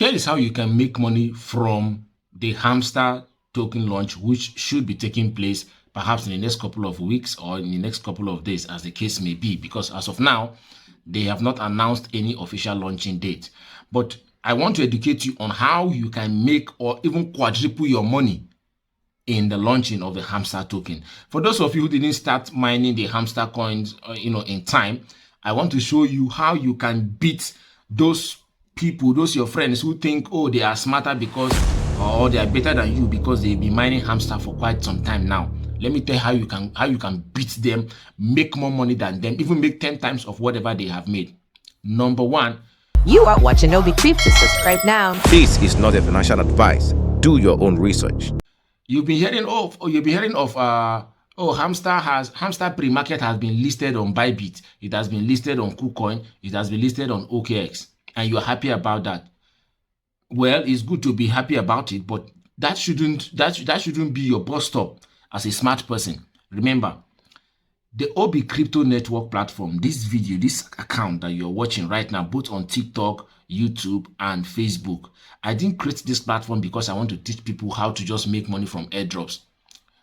Here is how you can make money from the Hamster token launch, which should be taking place perhaps in the next couple of weeks or in the next couple of days, as the case may be, because as of now, they have not announced any official launching date. But I want to educate you on how you can make or even quadruple your money in the launching of the Hamster token. For those of you who didn't start mining the Hamster coins, in time, I want to show you how you can beat those people, those your friends who think, oh, they are smarter because, or they are better than you because they've been mining Hamster for quite some time now. Let me tell you how you can beat them, make more money than them, even make 10 times of whatever they have made. Number one, you are watching Obi Crypto. Subscribe now. This is not a financial advice. Do your own research. You've been hearing of Hamster Pre-Market has been listed on Bybit. It has been listed on KuCoin. It has been listed on OKX, and you're happy about that. Well, it's good to be happy about it, but that shouldn't be your bus stop as a smart person. Remember, the Obi Crypto Network platform, this account that you're watching right now, both on TikTok, YouTube, and Facebook. I didn't create this platform because I want to teach people how to just make money from airdrops.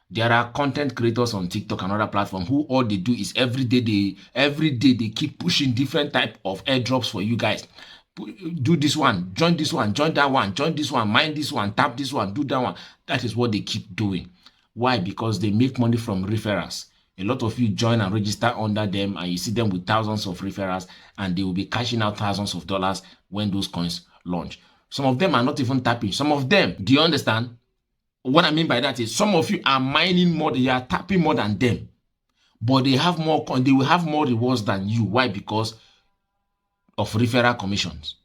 There are content creators on TikTok and other platforms who all they do is every day they keep pushing different type of airdrops for you guys. Do this one, join that one, join this one, mine this one, tap this one, do that one. That is what they keep doing. Why? Because they make money from referrals. A lot of you join and register under them, and you see them with thousands of referrals, and they will be cashing out thousands of dollars when those coins launch. Some of them are not even tapping. Some of them, do you understand? What I mean by that is some of you are mining more, they are tapping more than them, but they have more coins, they will have more rewards than you. Why? Because of referral commissions.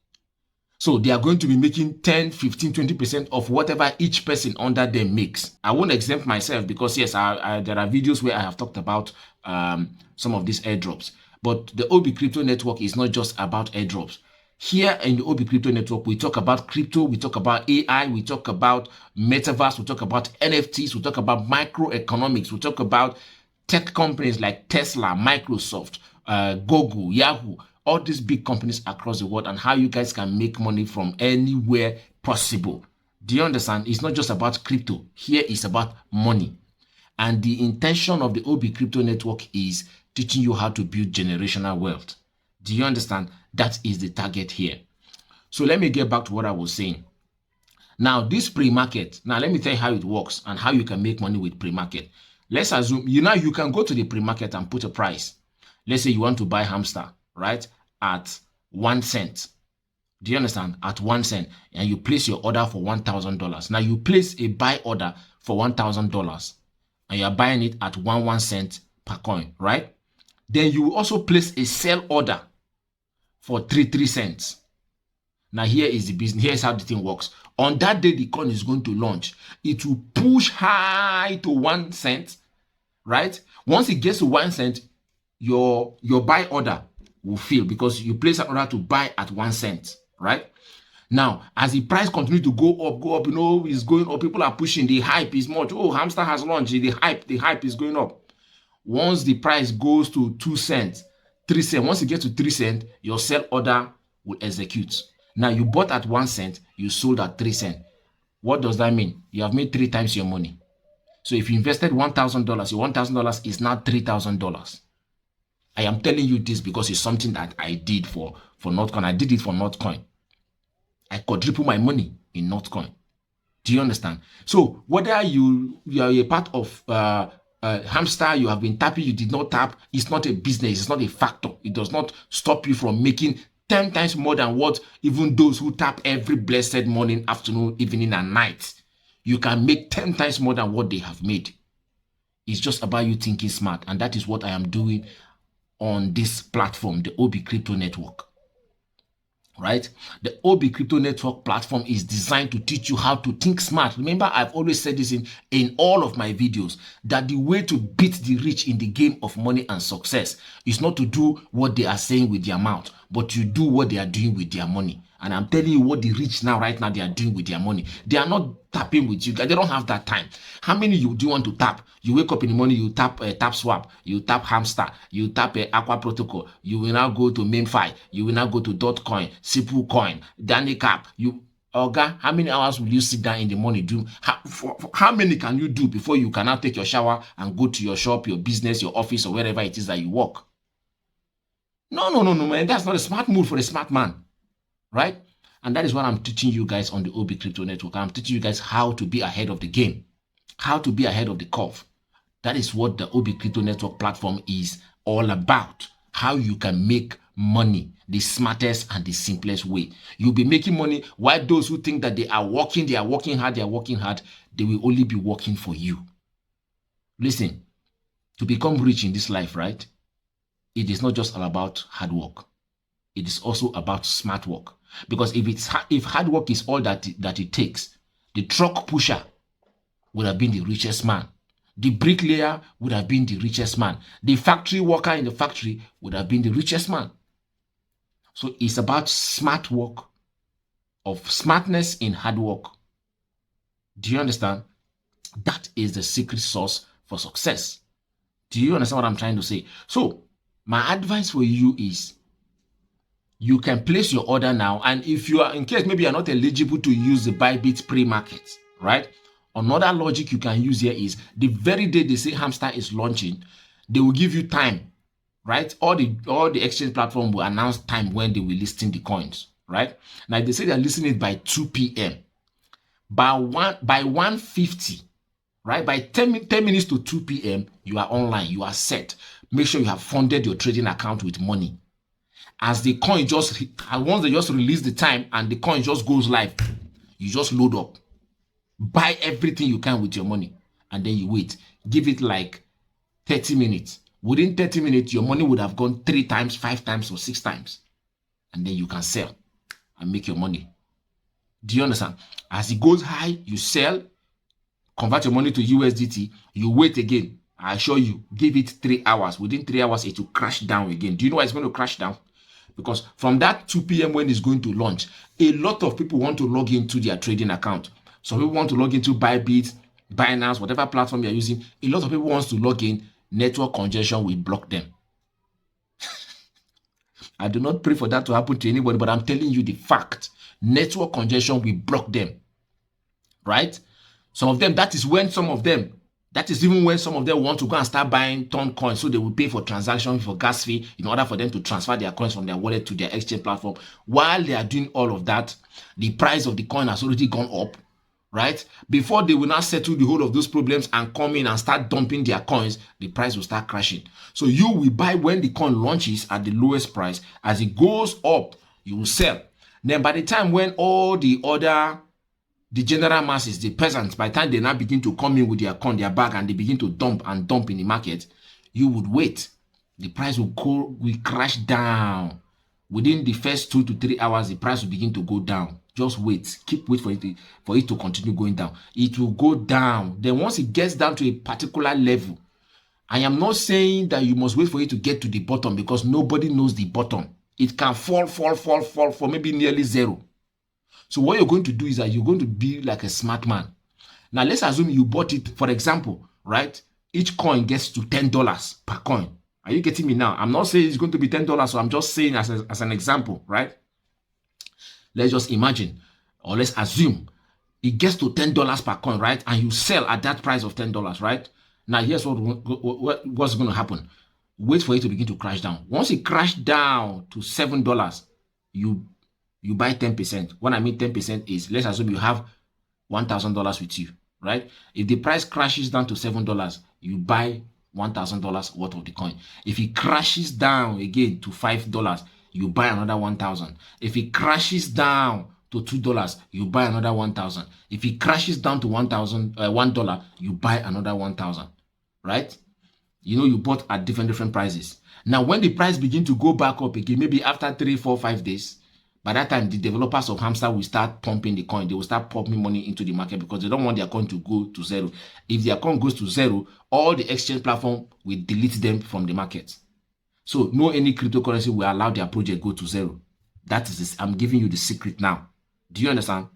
So they are going to be making 10, 15, 20% of whatever each person under them makes. I won't exempt myself because yes, there are videos where I have talked about some of these airdrops. But the Obi Crypto Network is not just about airdrops. Here in the Obi Crypto Network, we talk about crypto, we talk about AI, we talk about metaverse, we talk about NFTs, we talk about microeconomics, we talk about tech companies like Tesla, Microsoft, Google, Yahoo, all these big companies across the world, and how you guys can make money from anywhere possible. Do you understand? It's not just about crypto. Here it's about money. And the intention of the Obi Crypto Network is teaching you how to build generational wealth. Do you understand? That is the target here. So let me get back to what I was saying. Now, this pre-market, now let me tell you how it works and how you can make money with pre-market. Let's assume, you can go to the pre-market and put a price. Let's say you want to buy Hamster, right, at 1 cent. Do you understand? At 1 cent. And you place your order for $1,000. Now you place a buy order for $1,000 and you are buying it at 1 cent per coin, right? Then you will also place a sell order for 3 cents. Now here is the business. Here's how the thing works. On that day the coin is going to launch, it will push high to 1 cent, right? Once it gets to 1 cent, your buy order will fill because you place an order to buy at 1 cent, right? Now, as the price continues to go up, it's going up. People are pushing. The hype is much. Oh, Hamster has launched. The hype is going up. Once the price goes to 2 cents, 3 cents, once it gets to 3 cents, your sell order will execute. Now, you bought at 1 cent, you sold at 3 cents. What does that mean? You have made 3 times your money. So if you invested $1,000, your $1,000 is now $3,000. I am telling you this because it's something that I did for Notcoin. I did it for Notcoin. I quadrupled my money in Notcoin. Do you understand? So whether you are a part of Hamster, you have been tapping, you did not tap, it's not a business, it's not a factor. It does not stop you from making 10 times more than what even those who tap every blessed morning, afternoon, evening, and night. You can make 10 times more than what they have made. It's just about you thinking smart, and that is what I am doing on this platform, the Obi Crypto Network. Right? The Obi Crypto Network platform is designed to teach you how to think smart. Remember, I've always said this in all of my videos, that the way to beat the rich in the game of money and success is not to do what they are saying with their mouth, but to do what they are doing with their money. And I'm telling you what the rich right now, they are doing with their money. They are not tapping with you guys. They don't have that time. How many do you want to tap? You wake up in the morning, you tap TapSwap, you tap Hamster, you tap Aqua Protocol, you will now go to MainFi, you will now go to Dotcoin, Simple Coin, Danicap. Oga, how many hours will you sit down in the morning do? How many can you do before you can now take your shower and go to your shop, your business, your office, or wherever it is that you work? No, man. That's not a smart move for a smart man, right? And that is what I'm teaching you guys on the OB Crypto Network. I'm teaching you guys how to be ahead of the game, how to be ahead of the curve. That is what the OB Crypto Network platform is all about. How you can make money the smartest and the simplest way. You'll be making money while those who think that they are working hard, they will only be working for you. Listen, to become rich in this life, right? It is not just all about hard work. It is also about smart work. Because if hard work is all that it takes, the truck pusher would have been the richest man. The bricklayer would have been the richest man. The factory worker in the factory would have been the richest man. So it's about smart work, of smartness in hard work. Do you understand? That is the secret sauce for success. Do you understand what I'm trying to say? So my advice for you is, you can place your order now. And if you are, in case maybe you're not eligible to use the Bybit Pre-Market, right? Another logic you can use here is, the very day they say Hamster is launching, they will give you time, right? All the exchange platform will announce time when they will listing the coins, right? Now they say they're listing it by 2 p.m. By 1:50, right? By 10 minutes to 2 p.m., you are online, you are set. Make sure you have funded your trading account with money. As the coin once they just release the time and the coin just goes live, you just load up. Buy everything you can with your money, and then you wait. Give it like 30 minutes. Within 30 minutes, your money would have gone 3 times, 5 times, or 6 times. And then you can sell and make your money. Do you understand? As it goes high, you sell, convert your money to USDT, you wait again. I assure you, give it 3 hours. Within 3 hours, it will crash down again. Do you know why it's going to crash down? Because from that 2 p.m. when it's going to launch, a lot of people want to log into their trading account. Some people want to log into Bybit, Binance, whatever platform you're using. A lot of people want to log in. Network congestion will block them. I do not pray for that to happen to anybody, but I'm telling you the fact. Network congestion will block them. Right? Some of them, that is even when some of them want to go and start buying ton coins, so they will pay for transaction, for gas fee, in order for them to transfer their coins from their wallet to their exchange platform. While they are doing all of that, the price of the coin has already gone up, right? Before they will now settle the whole of those problems and come in and start dumping their coins, the price will start crashing. So you will buy when the coin launches at the lowest price. As it goes up, you will sell. Then by the time when all the general masses, the peasants, by the time they now begin to come in with their coin, their bag, and they begin to dump in the market, you would wait. The price will crash down. Within the first 2 to 3 hours, the price will begin to go down. Just wait. Keep wait for it to continue going down. It will go down. Then once it gets down to a particular level, I am not saying that you must wait for it to get to the bottom, because nobody knows the bottom. It can fall for maybe nearly zero. So what you're going to do is that you're going to be like a smart man. Now let's assume you bought it, for example, right? Each coin gets to $10 per coin. Are you getting me now? I'm not saying it's going to be $10, so I'm just saying as an example, right? Let's just imagine, or let's assume it gets to $10 per coin, right? And you sell at that price of $10, right? Now here's what's going to happen. Wait for it to begin to crash down. Once it crashed down to $7, you buy 10%. When I mean 10% is, let's assume you have $1,000 with you, right? If the price crashes down to $7, you buy $1,000 worth of the coin. If it crashes down again to $5, you buy another 1,000. If it crashes down to $2, you buy another 1,000. If it crashes down to $1, you buy another 1,000, right? You know, you bought at different prices. Now, when the price begin to go back up again, maybe after 3, 4, 5 days, by that time, the developers of Hamster will start pumping the coin. They will start pumping money into the market because they don't want their coin to go to zero. If their coin goes to zero, all the exchange platform will delete them from the market. So no any cryptocurrency will allow their project go to zero. That is this. I'm giving you the secret now. Do you understand?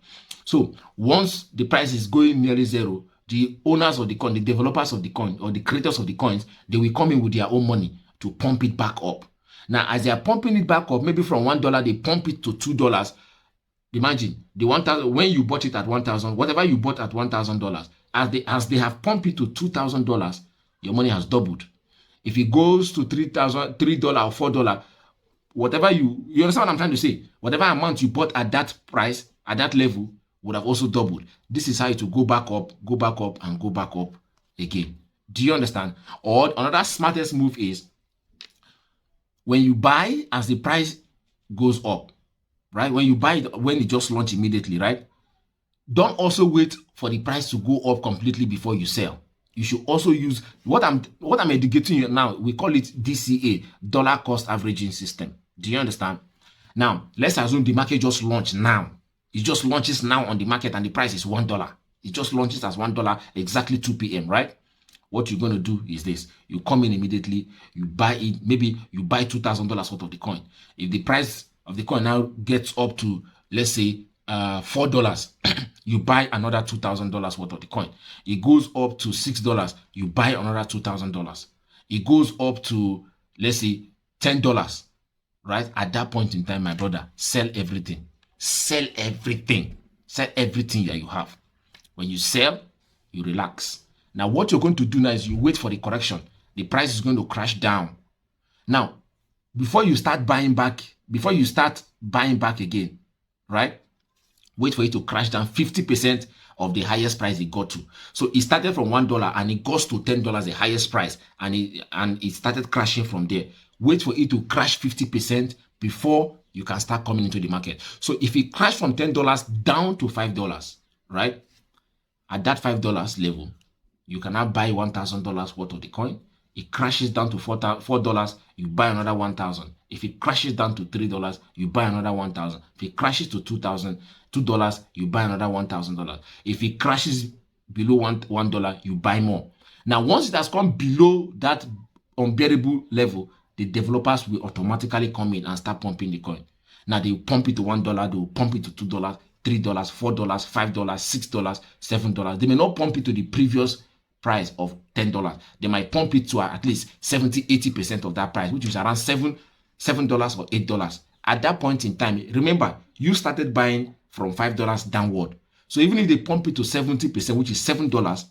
So once the price is going nearly zero, the owners of the coin, the developers of the coin, or the creators of the coins, they will come in with their own money to pump it back up. Now, as they are pumping it back up, maybe from $1, they pump it to $2. Imagine the 1,000 when you bought it at 1,000, whatever you bought at $1,000, as they have pumped it to $2,000, your money has doubled. If it goes to $3 or $4, whatever you understand what I'm trying to say? Whatever amount you bought at that price, at that level, would have also doubled. This is how it will go back up, and go back up again. Do you understand? Or another smartest move is when you buy as the price goes up, right? When you buy it, when it just launched immediately, right? Don't also wait for the price to go up completely before you sell. You should also use what I'm educating you now. We call it DCA, dollar cost averaging system. Do you understand? Now, let's assume the market just launched now. It just launches now on the market and the price is $1. It just launches as $1 exactly 2 p.m., right? What you're going to do is this. You come in immediately, you buy it. Maybe you buy $2,000 worth of the coin. If the price of the coin now gets up to, let's say, $4, you buy another $2,000 worth of the coin. It goes up to $6, you buy another $2,000. It goes up to, let's say, $10, right? At that point in time, my brother, sell everything. Sell everything. Sell everything that you have. When you sell, you relax. Now, what you're going to do now is you wait for the correction. The price is going to crash down. Now, before you start buying back again, right? Wait for it to crash down 50% of the highest price it got to. So it started from $1 and it goes to $10, the highest price, and it started crashing from there. Wait for it to crash 50% before you can start coming into the market. So if it crashed from $10 down to $5, right? At that $5 level, you can now buy $1,000 worth of the coin. It crashes down to $4, you buy another 1,000. If it crashes down to $3, you buy another 1,000. If it crashes to $2, you buy another $1,000. If it crashes below $1, you buy more. Now, once it has come below that unbearable level, the developers will automatically come in and start pumping the coin. Now, they will pump it to $1, they will pump it to $2, $3, $4, $5, $6, $7. They may not pump it to the previous price of $10. They might pump it to at least 70-80% of that price, which is around $7 or $8. At that point in time, remember, you started buying from $5 downward. So even if they pump it to 70%, which is $7,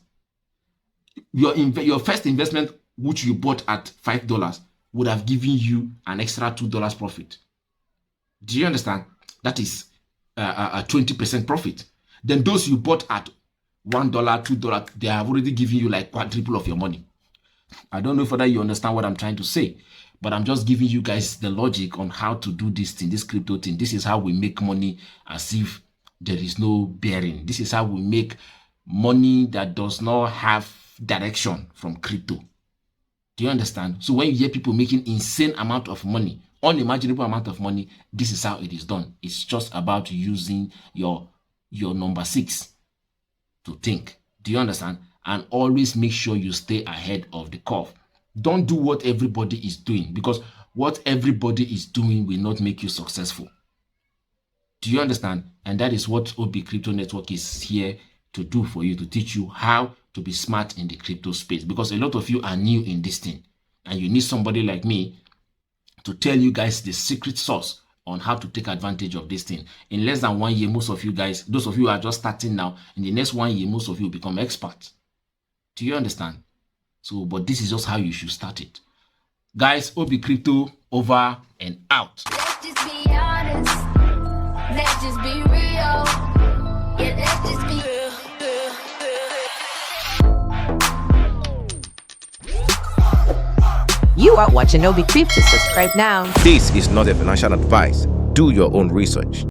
your first investment, which you bought at $5, would have given you an extra $2 profit. Do you understand? That is a 20% profit. Then those you bought at $1, $2, they have already given you like quadruple of your money. I don't know whether you understand what I'm trying to say, but I'm just giving you guys the logic on how to do this thing, this crypto thing. This is how we make money as if there is no bearing. This is how we make money that does not have direction from crypto. Do you understand? So when you hear people making insane amount of money, unimaginable amount of money, this is how it is done. It's just about using your number 6 to think. Do you understand? And always make sure you stay ahead of the curve. Don't do what everybody is doing, because what everybody is doing will not make you successful. Do you understand? And that is what OB Crypto Network is here to do for you, to teach you how to be smart in the crypto space, because a lot of you are new in this thing and you need somebody like me to tell you guys the secret sauce on how to take advantage of this thing. In less than 1 year, most of you guys, those of you who are just starting now, in the next 1 year, most of you will become experts. Do you understand? So, but this is just how you should start it. Guys, OB Crypto over and out. Let's just be honest. Let's just be real. Yeah, let's just be real. You are watching OB Crypto. Subscribe now. This is not a financial advice. Do your own research.